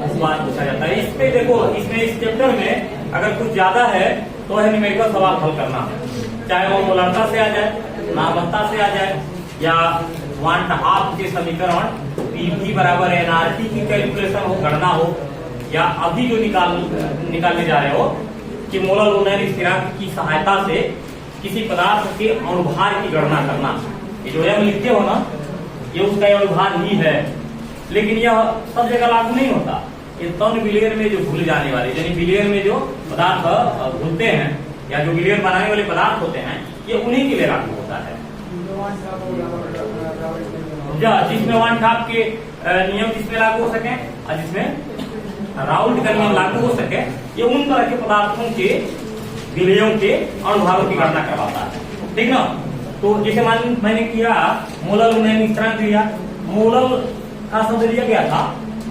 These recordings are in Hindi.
सवाल पूछा जाता है। इस पे देखो, इसमें इस चैप्टर में अगर कुछ ज्यादा है तो है न्यूमेरिकल सवाल हल करना, चाहे वो मोलरता से आ जाए, नाभत्ता से आ जाए, या 1/2 के समीकरण पीवी बराबर एनआरटी की कैलकुलेशन हो, गणना हो, या अभी जो निकालने जा रहे हो कि मोलर उन्नयन स्थिरांक की सहायता से किसी पदार्थ के अणुभार की गणना करना। ये जो हम लिखते हो ना, ये उसका अणुभार ही है, लेकिन यह सब जगह लागू नहीं होता। ये टन बिलियन में जो भूल जाने वाले, यानी बिलियन में जो पदार्थ भूलते हैं या जो बिलियन बनाने वाले पदार्थ होते हैं, ये उन्हीं के लिए लागू होता है। जिसमें 1/2 के नियम जिसमें लागू हो सके और जिसमें राउल्ट का नियम लागू हो सके, ये उन तरह के पदार्थों के विलयों के अणुभारों की गणना करवाता है। ठीक ना? तो जैसे मैंने किया मोलर उन्नयन स्थिरांक लिया, मोलर का शब्द लिया गया था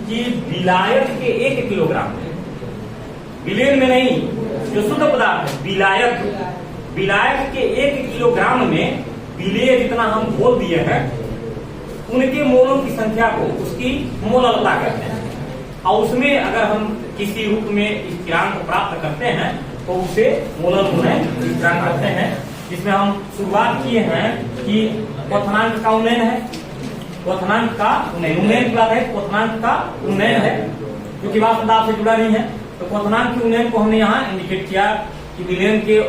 कि विलायक के 1 किलोग्राम में, विलयन में नहीं, जो शुद्ध पदार्थ है विलायक के 1 किलोग्राम में विलेय जितना हम घोल दिए हैं, उनके मोलों की संख्या को उसकी मोलरता कहते हैं। और उसमें अगर हम किसी रूप में स्थिरांक प्राप्त करते हैं तो उसे मोलर उन्नयन स्थिरांक कहते हैं। जिसमें हम शुरुआत किए हैं कि क्वथनांक का उन्नयन है, क्वथनांक का उन्नयन की बात है, क्वथनांक का उन्नयन है, क्योंकि वाष्प दाब से जुड़ा नहीं है। तो क्वथनांक के उन्नयन को हमने यहाँ इंडिकेट किया कि विलयन के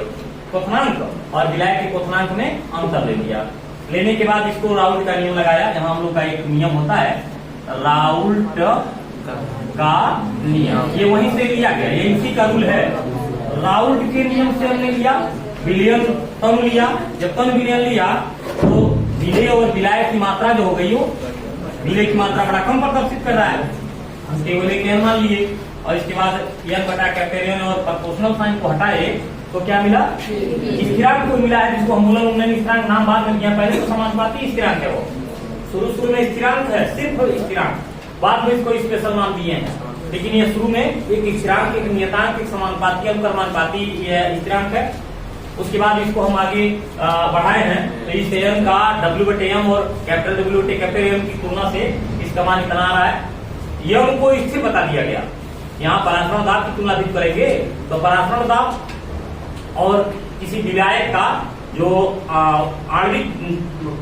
क्वथनांक और विलायक के क्वथनांक में अंतर ले लिया। लेने के बाद इसको राउल्ट का नियम लगाया, जहां हम लोग का एक नियम होता है राउल्ट का नियम, ये वहीं से लिया गया, ये इसी का रूल है। राउल्ट के नियम से हमने लिया, विलयन टन लिया, जब टन विलयन लिया तो विलेय और विलायक की मात्रा जो हो गई, वो विलेय की मात्रा बड़ा कम प्रदर्शित कर रहा है, हम केवल एक n मान लिए, और इसके बाद n बटा कैपेरियन और प्रोपोर्शनल साइन को हटाए तो क्या मिला? स्थिरांक को मिला है, जिसको हम मोलर उन्नयन स्थिरांक नाम बाद में किया, पहले तो समानुपाती स्थिरांक है, वो शुरू में स्थिरांक है, सिर्फ स्थिरांक, बाद में इसको स्पेशल नाम दिए हैं, लेकिन ये शुरू में एक स्थिरांक, एक नियतांक, एक समानुपाती, अनुक्रमानुपाती स्थिरांक है। उसके बाद इसको हम आगे बढ़ाए हैं, तो इस m का W/m और कैपिटल W कैपिटल M की तुलना से इसका मान इतना आ रहा है। यह हमको स्थिर बता दिया गया। यहाँ परासरण दाब की तुलना भी करेंगे तो परासरण दाब और किसी विलायक का जो आणविक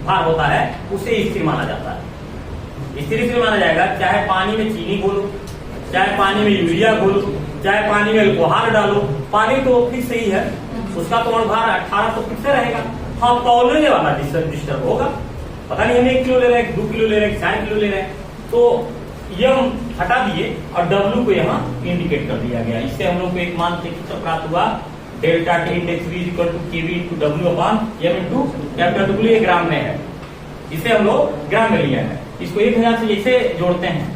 भार होता है उसे स्थिर माना जाता है। स्थिर इसलिए माना जाएगा, चाहे पानी में चीनी घोलो, चाहे पानी में यूरिया घोलो, चाहे पानी में अल्कोहल डालो, पानी तो फिक्स ही है, उसका तो भार 18 तो फिक्स रहेगा। हाँ, तौलने वाला डिस्टर्ब होगा, पता नहीं हम 1 किलो ले रहे हैं, 2 किलो ले रहे हैं, 4 किलो ले रहे हैं, तो ये हम हटा दिए और W को यहाँ इंडिकेट कर दिया गया। इससे हम लोग को एक मान प्राप्त हुआ, delta T index V equal to KV into W/m into capital W, ये ग्राम में है, इसे हम लोग ग्राम में लिया है। इसको 1000 से जैसे जोड़ते हैं,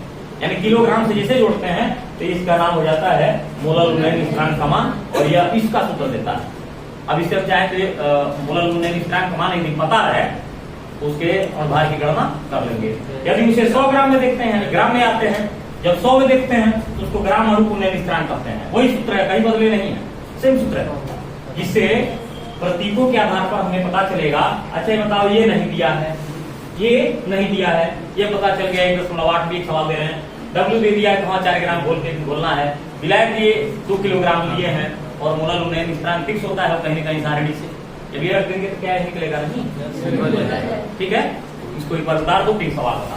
यानी किलोग्राम से जैसे जोड़ते हैं, तो इसका नाम हो जाता है मोलर उन्नयन स्थिरांक का मान, और यह इसका सूत्र देता है। अब इससे अब चाहे तो मोलर उन्नयन स्थिरांक का मान यदि पता है, उसके अणुभार की गणना कर लेंगे। यदि उसे 100 ग्राम में देखते हैं, ग्राम में आते हैं, जब 100 में देखते हैं तो उसको ग्राम अणु उन्नयन स्थिरांक कहते हैं। वही सूत्र है, कहीं बदले नहीं है, सेम सूत्र है, जिससे प्रतीकों के आधार पर हमें पता चलेगा। अच्छा ये बताओ, ये नहीं दिया है, ये नहीं दिया है, ये पता चल गया 1.8 भी सवाल दे रहे हैं, W दे दिया है तो वहाँ 4 ग्राम बोल के बोलना है, विलायक दिए 2 किलोग्राम लिए हैं, और मोलर उन्नयन स्थिरांक फिक्स होता है कहीं न कहीं सारणी से, जब ये रख देंगे तो क्या निकलेगा? नहीं, ठीक है। इसको एक बार उतार दो, फिर सवाल बता।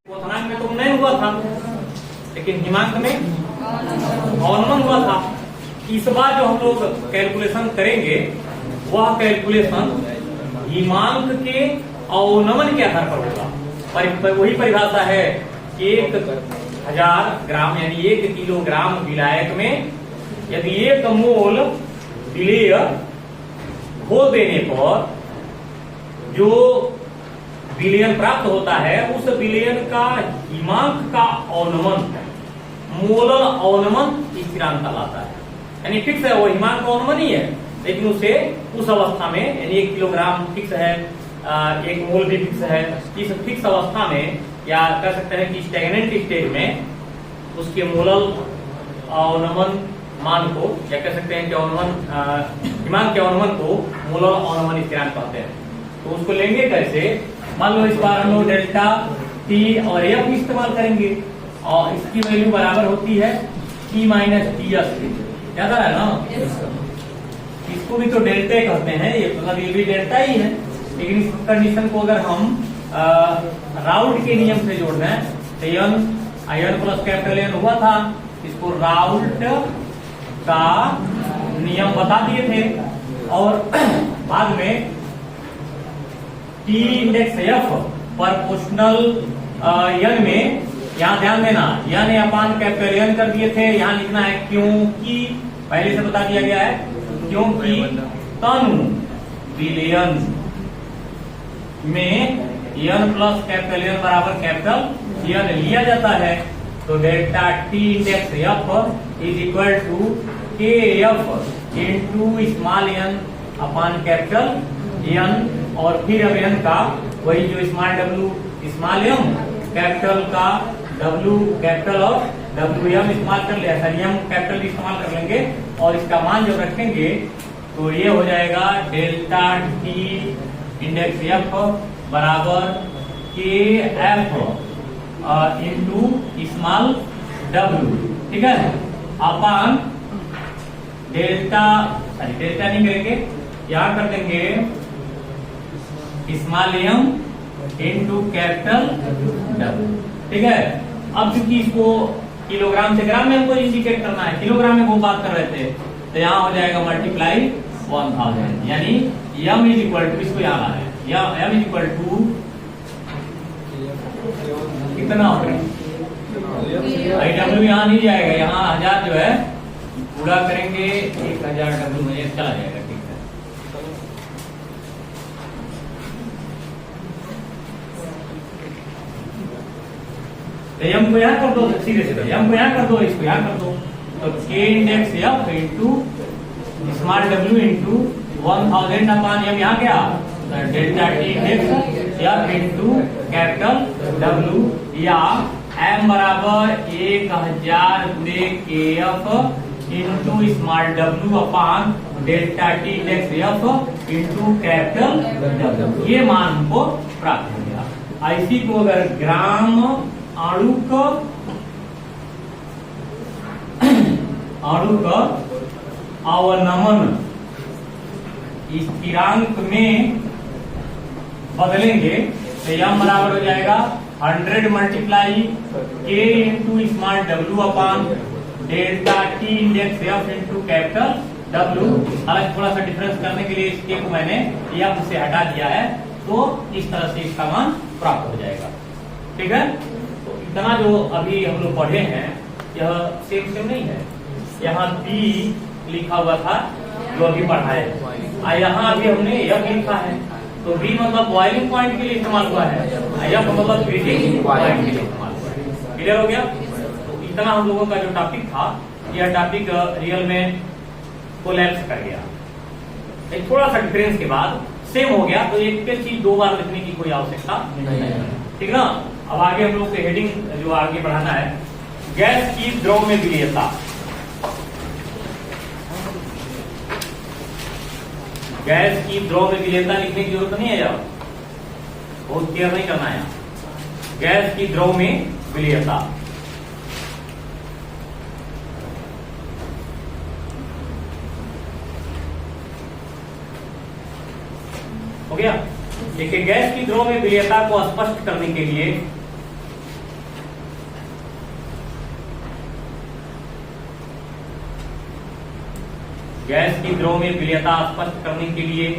क्वथनांक में तो नहीं हुआ था, लेकिन हिमांक में अवनमन हुआ था। इस बार जो हम लोग कैलकुलेशन करेंगे, वह कैलकुलेशन हिमांक के अवनमन के आधार पर होगा। वही परिभाषा है, 1000 ग्राम यानी 1 किलोग्राम विलायक में यदि 1 मोल विलेय घोल देने पर जो विलयन प्राप्त होता है, उस विलयन का हिमांक का अवनमन मोलर अवनमन स्थिरांक कहलाता है। यानी फिक्स है, वो हिमांक का अवनमन ही है, लेकिन उसे उस अवस्था में, यानी 1 किलोग्राम फिक्स है, 1 मोल भी फिक्स है, इस फिक्स अवस्था में, या कह सकते हैं कि स्टैग्नेंट स्टेज में, उसके मोलर अवनमन मान को, या कह सकते हैं कि हिमांक के अवनमन को मोलर अवनमन स्थिरांक कहते हैं। तो उसको लेंगे कैसे? मान लो इस बार हम लोग डेल्टा टी और एफ इस्तेमाल करेंगे और इसकी वैल्यू बराबर होती है टी माइनस टी एस के। याद आ रहा है ना? इसको भी तो डेल्टा कहते हैं, ये मतलब ये भी डेल्टा ही है, लेकिन इस कंडीशन को अगर हम राउल्ट के नियम से जोड़ दें तो एन प्लस कैपिटल एन हुआ था, इसको राउल्ट का नियम बता दिए थे और बाद में T index F proportional N में, यहाँ ध्यान देना एन अपान कैपिटल एन कर दिए थे, यहाँ लिखना है क्योंकि पहले से बता दिया गया है, क्योंकि तनु विलयन में एन प्लस कैपिटल एन बराबर कैपिटल एन लिया जाता है, तो delta T index F is equal to K F into small N upon capital N, और फिर अब एन का वही जो small W small M, capital का डब्ल्यू कैपिटल और डब्ल्यू एम इस्तेमाल कर लिया, एम कैपिटल इस्तेमाल कर लेंगे और इसका मान जब रखेंगे तो ये हो जाएगा डेल्टा टी इंडेक्स एफ बराबर के एफ इंटू स्मॉल डब्ल्यू, ठीक है, अपान डेल्टा नहीं करेंगे, यहाँ कर देंगे small M into capital W, ठीक है। अब क्योंकि इसको किलोग्राम से ग्राम में हमको इंडिकेट करना है, किलोग्राम में वो बात कर रहे थे, तो यहाँ हो जाएगा मल्टीप्लाई 1000, यानी m इज इक्वल टू, इसको यहाँ लाना है, या m इज इक्वल टू कितना हो रहा है, डब्ल्यू यहाँ नहीं जाएगा, यहाँ 1000 जो है पूरा करेंगे 1000 डब्ल्यू में चला जाएगा, ठीक है। एम को यहाँ कर दो, सीधे सीधे एम को यहाँ कर दो, इसको यहाँ कर दो, तो के index F into small W into 1000 अपान एम, यहाँ क्या delta T index F into capital W, या एम बराबर 1000 गुणे के एफ इंटू स्मॉल डब्ल्यू अपान delta T index F into capital W, ये मान हमको प्राप्त हो गया। इसी को अगर ग्राम आणुक अवनमन स्थिरांक में बदलेंगे तो यह बराबर हो जाएगा 100 मल्टीप्लाई के इंटू स्मॉल डब्ल्यू अपान delta T index F into capital W. हालांकि थोड़ा सा डिफरेंस करने के लिए इसके को मैंने एफ से हटा दिया है, तो इस तरह से इसका मान प्राप्त हो जाएगा, ठीक है। इतना जो अभी हम लोग पढ़े हैं यह सेम नहीं है, यहाँ बी लिखा हुआ था जो अभी पढ़ा है, यहाँ अभी हमने यह लिखा है, तो बी मतलब बॉइलिंग पॉइंट के लिए इस्तेमाल हुआ है, यह मतलब फ्रीजिंग पॉइंट के लिए इस्तेमाल हुआ है। क्लियर हो गया? तो इतना हम लोगों का जो टॉपिक था, यह टॉपिक रियल में कोलैप्स कर गया, एक थोड़ा सा डिफरेंस के बाद सेम हो गया, तो एक चीज दो बार लिखने की कोई आवश्यकता नहीं है, ठीक ना। अब आगे हम लोग को हेडिंग जो आगे बढ़ाना है, गैस की द्रव में विलीयता। गैस की द्रव में विलीयता लिखने की जरूरत नहीं है, यार बहुत केयर नहीं करना है। गैस की द्रव में विलीयता, हो गया। देखिए, गैस की द्रव में विलीयता को स्पष्ट करने के लिए गैस की द्रव में विलीयता स्पष्ट करने के लिए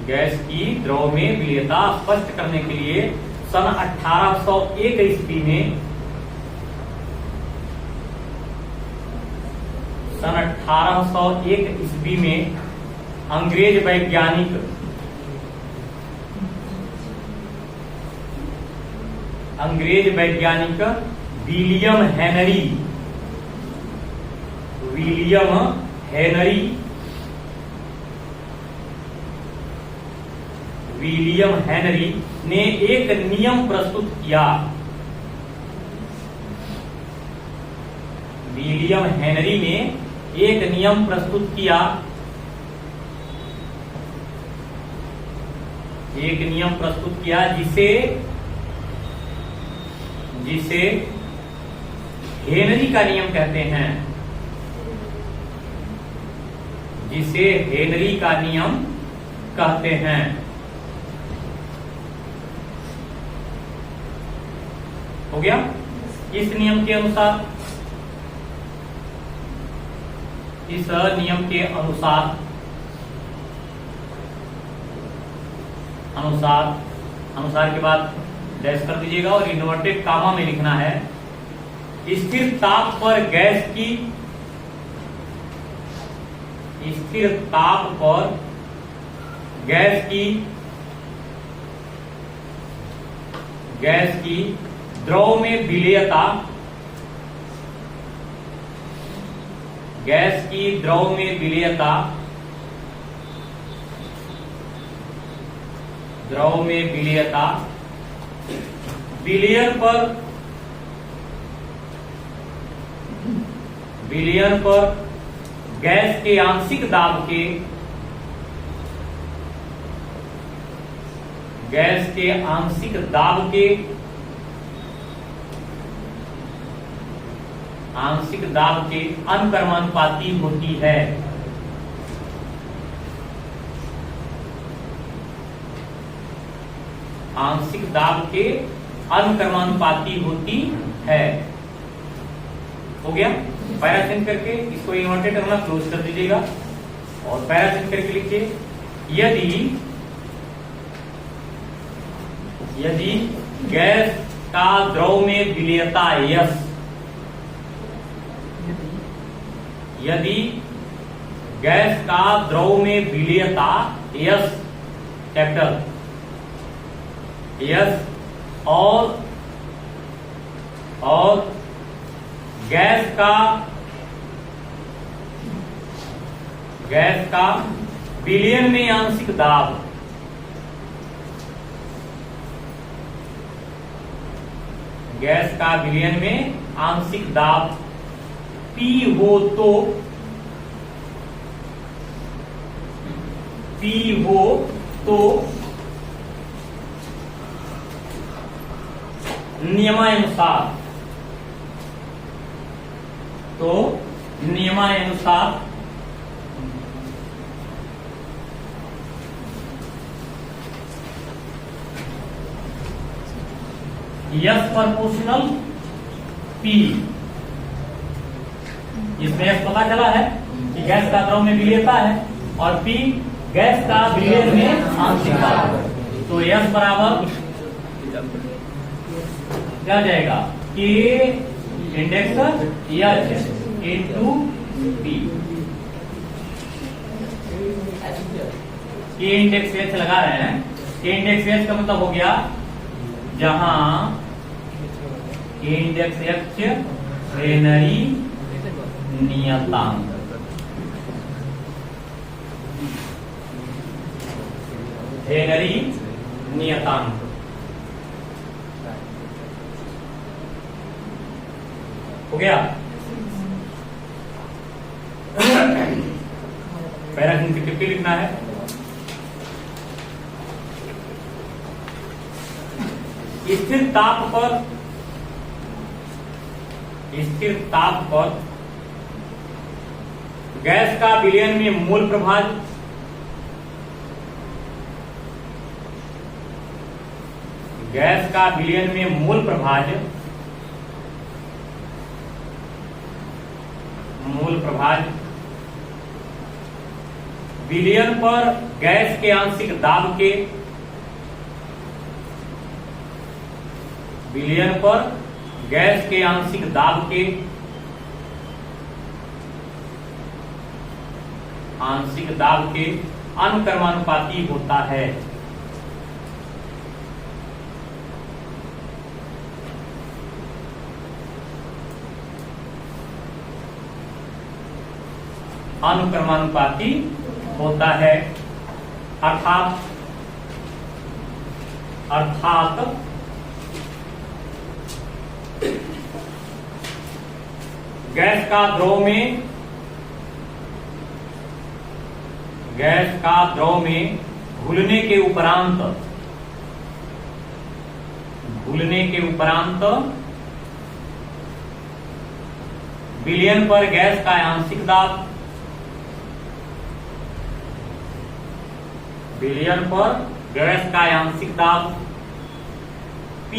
गैस की द्रव में विलीयता स्पष्ट करने के लिए सन 1801 ईस्वी में अंग्रेज वैज्ञानिक विलियम हेनरी ने एक नियम प्रस्तुत किया। विलियम हेनरी ने एक नियम प्रस्तुत किया, एक नियम प्रस्तुत किया जिसे हेनरी का नियम कहते हैं, जिसे हेनरी का नियम कहते हैं। हो गया। इस नियम के अनुसार, इस नियम के अनुसार अनुसार के बाद डैश कर दीजिएगा और इन्वर्टेड कामा में लिखना है, स्थिर ताप पर गैस की, स्थिर ताप पर गैस की द्रव में विलेयता, गैस की द्रव में विलेयता, द्रव में विलेयता विलयन पर गैस के आंशिक दाब के, गैस के आंशिक दाब के, आंशिक दाब के अनुक्रमानुपाती होती है। आंशिक दाब के अनुक्रमानुपाती होती है। हो गया। पैरा चेंज करके इसको इन्वर्टेड करना क्लोज कर दीजिएगा और पैरा चेंज करके लिखिए, यदि गैस का द्रव में विलेयता यस, यदि गैस का द्रव में विलेयता यस, कैपिटल यस, और गैस का विलयन में आंशिक दाब, गैस का विलयन में आंशिक दाब P हो तो नियमानुसार, यस प्रोपोर्शनल P, इसमें यस पता चला है कि गैस का द्रव में विलेयता है और P गैस का विलयन में आंशिक दाब, तो यस बराबर क्या हो जाएगा, K index H into P। K index H लगा रहे हैं, K इंडेक्स H का मतलब हो गया जहां K इंडेक्स H हेनरी नियतांक, हेनरी नियतांक। हो गया। पैराग्राफ की टिप्पणी लिखना है, स्थिर ताप पर गैस का विलयन में मोल प्रभाज, गैस का विलयन में मोल प्रभाज विलयन पर गैस के आंशिक दाब के, विलयन पर गैस के आंशिक दाब के, आंशिक दाब के अनुक्रमानुपाती होता है। अनुक्रमानुपाती होता है अर्थात गैस का द्रव में घुलने के उपरांत विलयन पर गैस का आंशिक दाब, विलयन पर गैस का आंशिक दाब P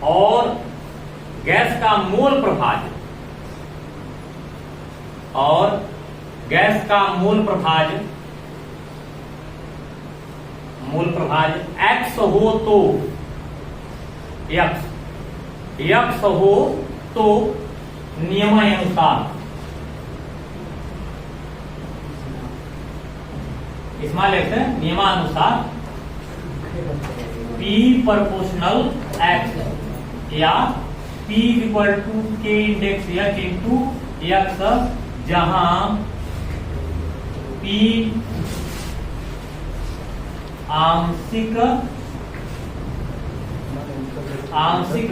और गैस का मोल प्रभाज x हो तो x हो तो नियमानुसार, स्मॉल एक्स है, नियमानुसार P प्रोपोर्शनल x या P equal to K index H into x, जहां P आंशिक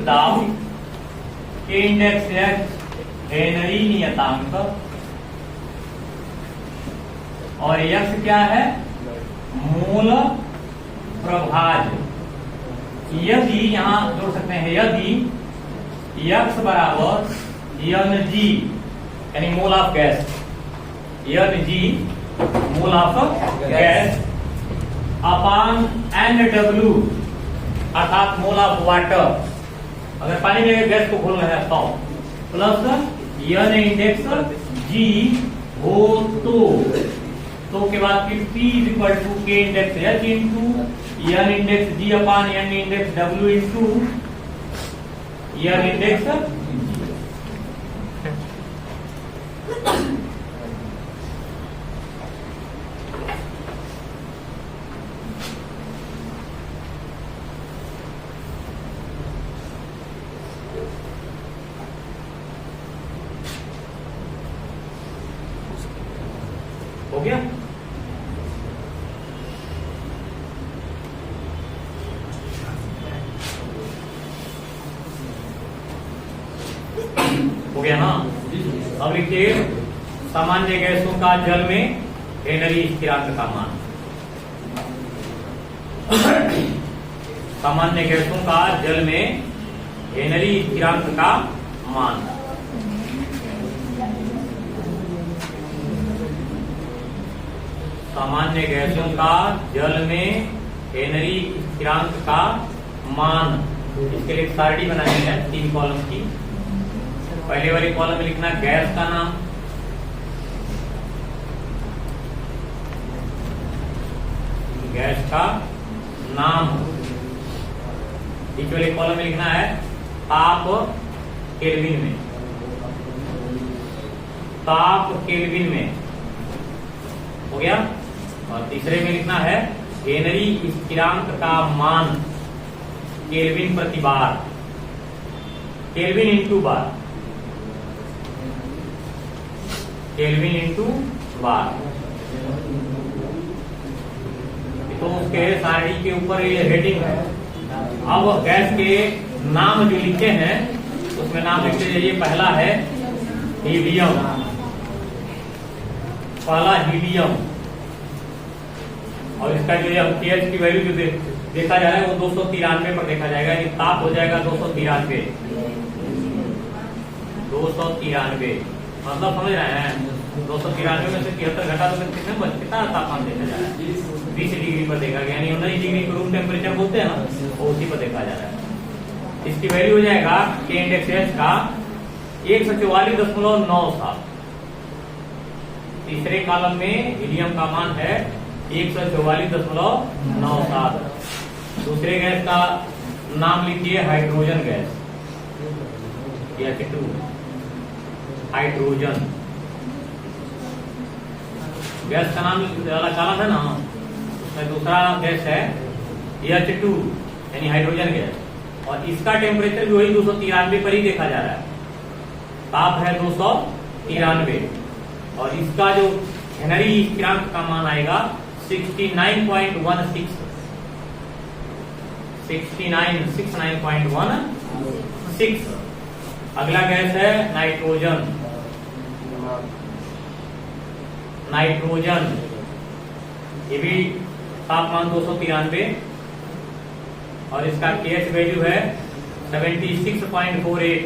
दाब, K इंडेक्स H हेनरी नियतांक और x क्या है, मूल प्रभाज। यदि यहां जोड़ सकते हैं, यदि x बराबर Ng यानी mole of gas, Ng mole of gas upon Nw अर्थात मोल ऑफ वाटर, अगर पानी में गैस को घोलना है तो प्लस N इंडेक्स G हो तो के बाद फिर P equal to K index H into N index G upon N index W into N index हो गया। हो गया ना। अब लिखिए सामान्य गैसों का जल में हेनरी स्थिरांक का मान। सामान्य गैसों का जल में हेनरी स्थिरांक का मान। सामान्य गैसों का जल में हेनरी स्थिरांक का मान। इसके लिए सारणी बनानी है 3 कॉलम की। पहले वाले कॉलम में लिखना गैस का नाम, गैस का नाम। बीच वाले कॉलम में लिखना है ताप केल्विन में, ताप केल्विन में। हो गया। और तीसरे में लिखना है हेनरी स्थिरांक का मान केल्विन प्रति बार, केल्विन इंटू बार, केल्विन इंटू बार। तो उसके सारणी के ऊपर ये हेडिंग है। अब गैस के नाम जो लिखे हैं उसमें नाम लिखते जाइए। पहला है हीलियम, पहला हीलियम, और इसका जो pH की वैल्यू जो देखा जा रहा है वो 293 पर देखा जाएगा, यानी ताप हो जाएगा 293, 293। मतलब समझ रहे हैं 293 में से 73 घटा तो कितना तापमान देखा जा रहा है, 20 डिग्री पर देखा गया, यानी 19 डिग्री को रूम टेम्परेचर बोलते हैं ना, वो उसी पर देखा जा रहा है। इसकी वैल्यू हो जाएगा K इंडेक्स H का 144.97। तीसरे कॉलम में हीलियम का मान है 144.97। दूसरे गैस का नाम लिखिए hydrogen gas, H2, hydrogen gas का नाम काला था ना, उसमें दूसरा गैस है H2 यानी हाइड्रोजन गैस, और इसका टेम्परेचर भी वही 293 पर ही देखा जा रहा है। ताप है 293 और इसका जो हेनरी स्थिरांक का मान आएगा 69.16, 69.16 6। अगला गैस है नाइट्रोजन। नाइट्रोजन ये भी तापमान 293 और इसका pH वैल्यू है 76.48।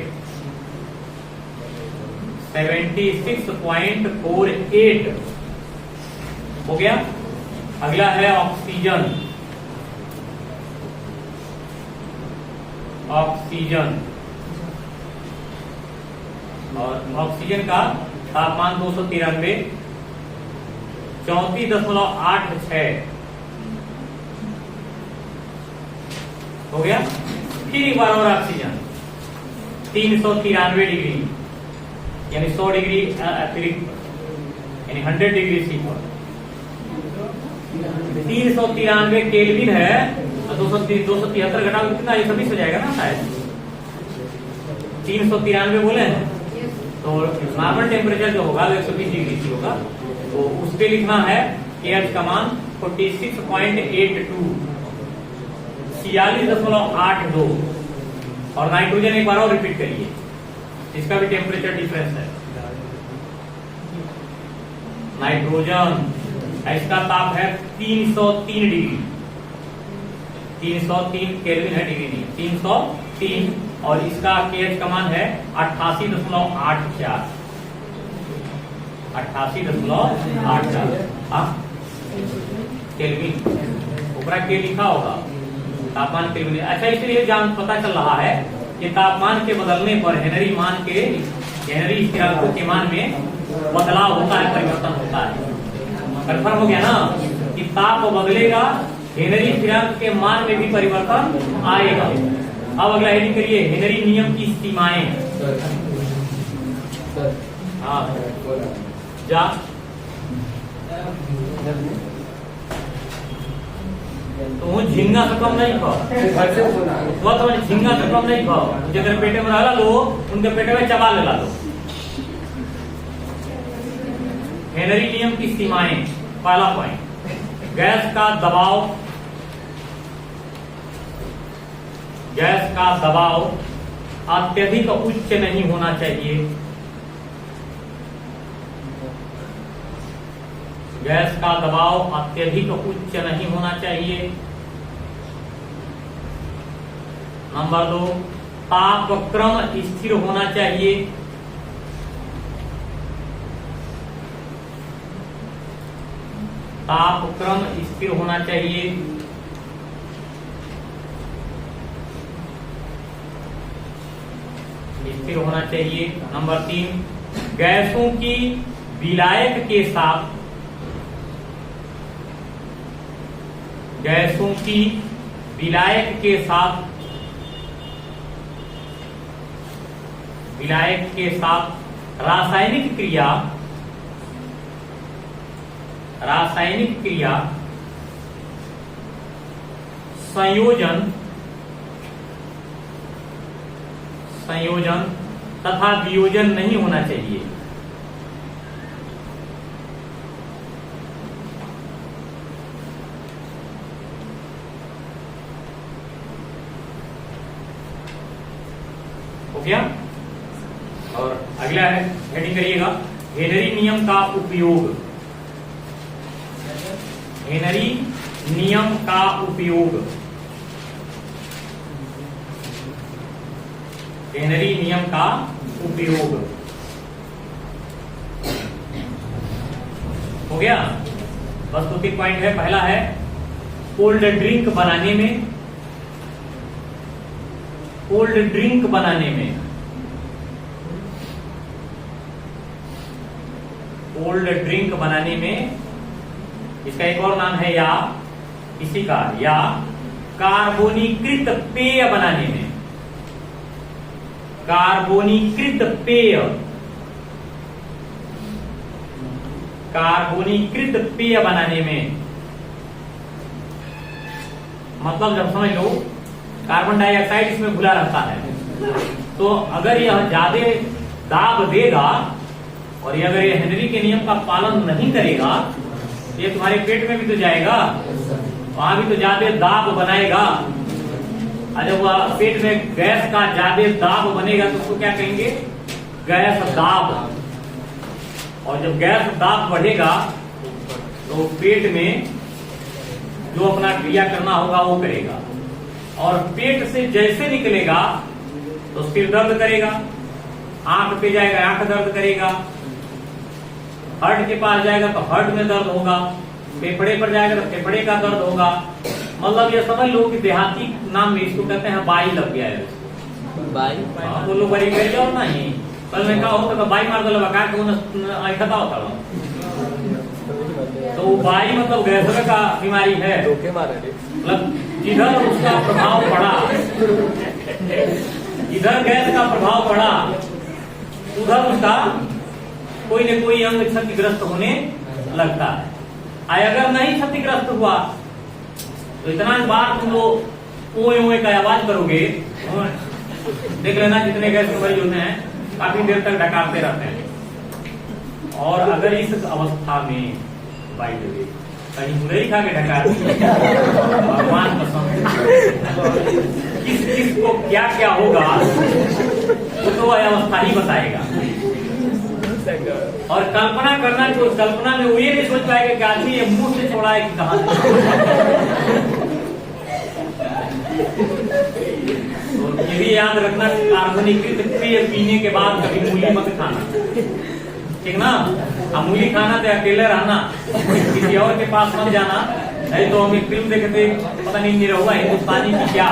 76.48 हो गया। अगला है ऑक्सीजन। ऑक्सीजन और ऑक्सीजन का तापमान 293, 34.86 हो गया। फिर एक बार और ऑक्सीजन 393 डिग्री यानी 100 डिग्री अतिरिक्त यानी 100 डिग्री सी पर 393 केल्विन है। 273 घटा कितना, ये 26 हो जाएगा ना शायद। 393 बोले हैं तो नॉर्मल टेम्परेचर जो होगा 120 डिग्री सी होगा, तो उस पे लिखना है KH का मान 46.82, 46.82। और नाइट्रोजन एक बार और रिपीट करिए, इसका भी टेम्परेचर डिफरेंस है। नाइट्रोजन इसका ताप है 303 डिग्री, 303 केल्विन है, डिग्री नहीं, 303। और इसका KH का मान है 88.84, 88.84 केल्विन। ऊपर के लिखा होगा तापमान केल्विन। अच्छा, इसलिए जान पता चल रहा है कि तापमान के बदलने पर हेनरी स्थिरांकों के मान में बदलाव होता है, परिवर्तन होता है। कंफर्म हो गया ना कि ताप बदलेगा, हेनरी स्थिरांक के मान में भी परिवर्तन आएगा। अब अगला हेडिंग करिए, हेनरी नियम की सीमाएं। हाँ जा तो झींगा से कम नहीं खाओ, झींगा से कम नहीं खाओ। जगह पेटे में रहला लो, उनके पेटे में चबा ले ला लो। हेनरी नियम की सीमाएं। पहला पॉइंट, गैस का दबाव अत्यधिक उच्च नहीं होना चाहिए। गैस का दबाव अत्यधिक उच्च नहीं होना चाहिए। नंबर 2, तापक्रम स्थिर होना चाहिए। तापक्रम स्थिर होना चाहिए। स्थिर होना चाहिए। नंबर 3, गैसों की विलायक के साथ रासायनिक क्रिया संयोजन तथा वियोजन नहीं होना चाहिए। हो गया। और अगला है, हेडिंग करिएगा, हेनरी नियम का उपयोग। हेनरी नियम का उपयोग। हेनरी नियम का उपयोग हो गया। बस 2-3 पॉइंट है। पहला है, कोल्ड ड्रिंक बनाने में इसका एक और नाम है या कार्बोनीकृत पेय बनाने में। कार्बोनीकृत पेय बनाने में मतलब, जब समझ लो कार्बन डाइऑक्साइड इसमें घुला रहता है, तो अगर यह ज्यादा दाब देगा और अगर ये हेनरी के नियम का पालन नहीं करेगा, ये तुम्हारे पेट में भी तो जाएगा, वहां भी तो ज्यादा दाब बनाएगा। और जब पेट में गैस का ज्यादा दाब बनेगा तो उसको क्या कहेंगे? गैस दाब। और जब गैस दाब बढ़ेगा तो पेट में जो अपना क्रिया करना होगा वो करेगा, और पेट से जैसे निकलेगा तो सिर दर्द करेगा, आंख पे जाएगा आंख दर्द करेगा, हार्ट के पास जाएगा तो हार्ट में दर्द होगा, फेफड़े पर जाएगा तो फेफड़े का दर्द होगा। मतलब ये समझ लो कि देहाती नाम में इसको कहते हैं बाई लग गया है। बाई बोलो बड़ी कर जाओ ना, ही कल में कहा होता तो बाई मार दो बका के खता होता। तो बाई मतलब गैस का बीमारी है, मतलब जिधर उसका प्रभाव पड़ा, जिधर गैस का प्रभाव पड़ा उधर उसका कोई न कोई अंग क्षतिग्रस्त होने लगता है। अगर नहीं क्षतिग्रस्त हुआ तो इतना बार तुम लोग ओए ओए का आवाज करोगे, देख लेना जितने गैस के मरीज होते हैं काफी देर तक डकारते रहते हैं। और अगर इस अवस्था में बाई लगे कहीं मुरई खा के डकार, भगवान कसम किस किस को क्या क्या होगा वो तो अवस्था ही बताएगा। और कल्पना करना, तो कल्पना में वो ये नहीं सोच पाएगा कि आदमी ये मुंह से छोड़ा है कि कहां से। तो ये भी याद रखना, कार्बनीकृत पेय पीने के बाद कभी मूली मत खाना, ठीक ना? अब मूली खाना तो अकेले रहना, किसी और के पास मत जाना। नहीं तो हम एक फिल्म देखते, पता नहीं निरहुआ हिंदुस्तानी की क्या,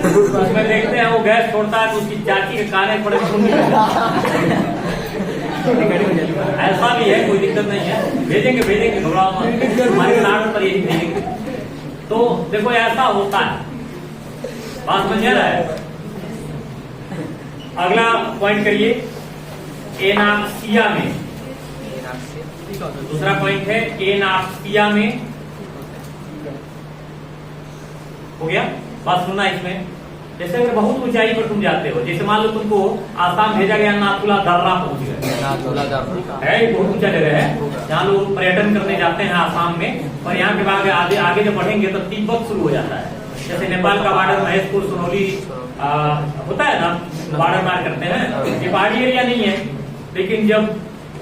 उसमें देखते हैं वो गैस छोड़ता है तो उसकी चाची के काने पड़े ऐसा भी है, कोई दिक्कत नहीं है, भेजेंगे भेजेंगे, घबराओ मत, हमारे नाम पर यही भेजेंगे। तो देखो ऐसा होता है, बात समझ रहा है। अगला पॉइंट करिए, एनाक्सिया में, दूसरा पॉइंट है एनाक्सिया में, हो गया। बात सुनना इसमें, जैसे अगर बहुत ऊंचाई पर तुम जाते हो, जैसे मान लो तुमको आसाम भेजा गया, नाथुला दर्रा पहुंच गए, है बहुत ऊंचा जगह है जहाँ लोग पर्यटन करने जाते हैं आसाम में। और यहाँ के बाद आगे आगे जब बढ़ेंगे तो तिब्बत शुरू हो जाता है। जैसे नेपाल का बॉर्डर महेशपुर सोनौली होता है ना, बॉर्डर पार करते हैं, ये पहाड़ी एरिया नहीं है। लेकिन जब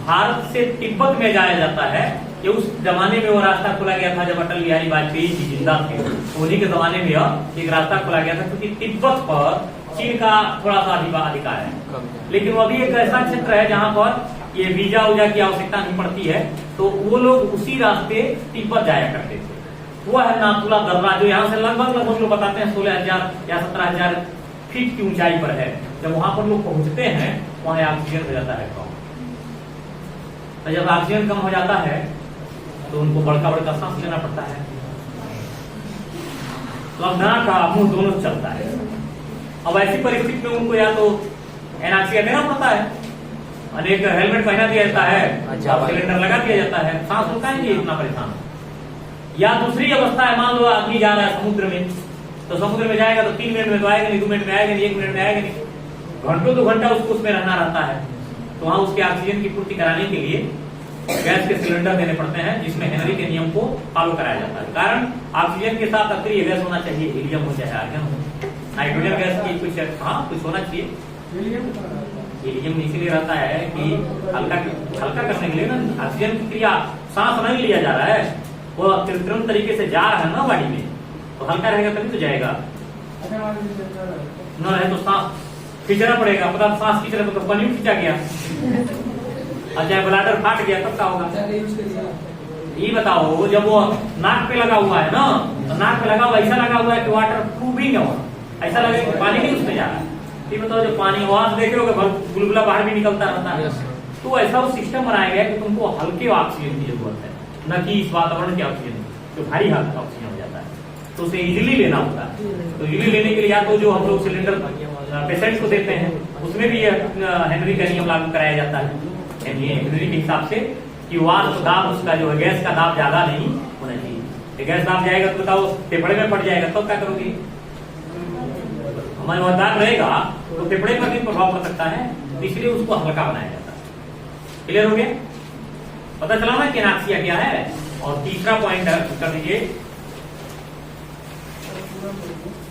भारत से तिब्बत में जाया जाता है, कि उस जमाने में वो रास्ता खोला गया था जब अटल बिहारी वाजपेयी जी जिंदा थे, तो उन्हीं के जमाने में एक रास्ता खोला गया था, क्योंकि तिब्बत पर चीन का थोड़ा सा अधिकार है। लेकिन वो अभी एक ऐसा क्षेत्र है जहाँ पर ये वीजा उजा की आवश्यकता नहीं पड़ती है, तो वो लोग उसी रास्ते तिब्बत जाया करते थे। वो है नाथुला दर्रा, जो यहाँ से लगभग लोग बताते हैं 16,000 या 17,000 फीट की ऊंचाई पर है। जब वहां पर लोग पहुंचते हैं वहां ऑक्सीजन हो जाता है कम, और जब ऑक्सीजन कम हो जाता है तो उनको बड़का बड़का सांस लेना पड़ता है, नाक का मुंह दोनों चलता है। अब ऐसी परिस्थिति में उनको या तो एनाक्सिया देना पड़ता है, अनेक हेलमेट पहना दिया जाता है, सिलेंडर लगा दिया जाता है, सांस रुका नहीं इतना परेशान। या दूसरी अवस्था है, मान लो आदमी जा रहा है समुद्र में, तो समुद्र में जाएगा तो 3 मिनट में तो आएगा नहीं, 2 मिनट में आएगा नहीं, 1 मिनट में आएगा नहीं, घंटों 2 घंटा उसको उसमें रहना रहता है। तो वहां उसके ऑक्सीजन की पूर्ति कराने के लिए गैस के सिलेंडर देने पड़ते हैं, जिसमें हेनरी के नियम को फॉलो कराया जाता है। कारण ऑक्सीजन के साथ अक्रिय गैस होना चाहिए, हीलियम हो चाहे आर्गन हो, नाइट्रोजन गैस की कुछ होना चाहिए। हीलियम इसीलिए रहता है कि हल्का करने के लिए ना, ऑक्सीजन की क्रिया सांस नहीं लिया जा रहा है, वो कृत्रिम तरीके से जा रहा है ना बॉडी में, तो हल्का रहेगा तभी तो जाएगा, न रहे तो सांस खींचना पड़ेगा। पता सांस खींच रहे तो पानी खींचा गया, और चाहे ब्लैडर फाट गया तब क्या होगा? ये बताओ, जब वो नाक पे लगा हुआ है ना, तो नाक पे लगा हुआ ऐसा लगा हुआ है कि वाटर प्रूविंग है, ऐसा लगेगा कि पानी नहीं उसमें जा रहा है। ये बताओ, जब पानी वहां देख रहे हो बुलबुला बाहर भी निकलता रहता है, तो ऐसा वो सिस्टम बनाया गया कि तुमको हल्के ऑक्सीजन की जरूरत है, न कि इस वातावरण के ऑक्सीजन, जो भारी ऑक्सीजन हो जाता है, तो उसे इजिली लेना होता है। तो इजिली लेने के लिए या तो जो हम लोग सिलेंडर पेशेंट को देते हैं, उसमें भी हेनरी का नियम लागू कराया जाता है, हेनरी के हिसाब से, कि वाष्प दाब उसका जो है गैस का दाब ज्यादा नहीं होना चाहिए। गैस दाब जाएगा तो बताओ फेफड़े में फट जाएगा, तब क्या करोगे? हमारे वहां दाब रहेगा तो फेफड़े पर भी प्रभाव पड़ सकता है, इसलिए उसको हल्का बनाया जाता है। क्लियर हो गया? पता चला ना कि एनाक्सिया क्या है। और तीसरा पॉइंट कर दीजिए,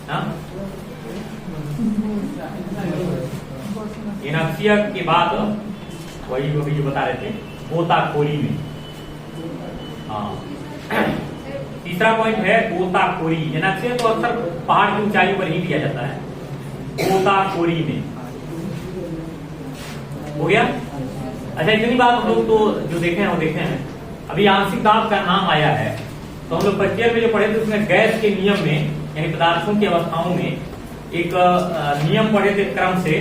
हाँ? एनाक्सिया के बाद वही अभी जो बता रहे थे गोताखोरी में। हाँ तीसरा पॉइंट है गोताखोरी। एनाक्सिया तो अक्सर पहाड़ की ऊंचाई पर ही लिया जाता है। गोताखोरी में हो गया। अच्छा इतनी बात हम लोग तो जो देखे हैं वो देखे हैं। अभी आंशिक दाब का नाम आया है तो हम लोग फर्स्ट ईयर में जो पढ़े थे उसमें गैस के नियम में यानी पदार्थों की अवस्थाओं में एक नियम पढ़े थे क्रम से।